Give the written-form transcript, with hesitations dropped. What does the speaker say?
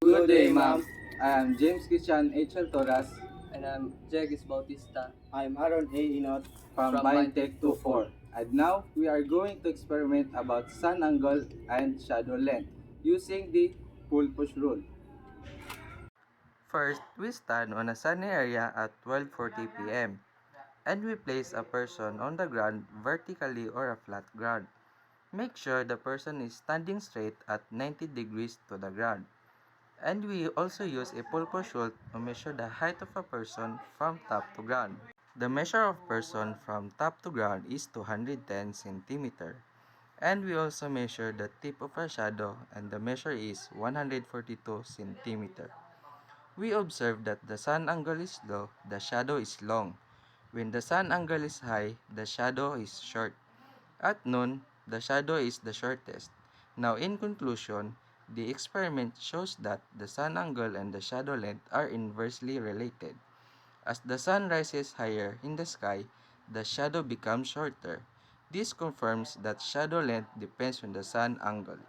Good day, ma'am. I am James Christian H.L. Torres And I'm Jegis Bautista I'm Aaron A. Inot. from from Mindtech Mindtech 24. And now we are going to experiment about sun angle and shadow length using the pull push rule. First, we stand on a sunny area at 12:40 p.m. and we place a person on the ground vertically or a flat ground. Make sure the person is standing straight at 90 degrees to the ground. And we also use a pull-push rule to measure the height of a person from top to ground. The measure of person from top to ground is 210 centimeter. And we also measure the tip of our shadow and the measure is 142 centimeter. We observe that the sun angle is low, the shadow is long. When the sun angle is high, the shadow is short. At noon, the shadow is the shortest. Now in conclusion, the experiment shows that the sun angle and the shadow length are inversely related. As the sun rises higher in the sky, the shadow becomes shorter. This confirms that shadow length depends on the sun angle.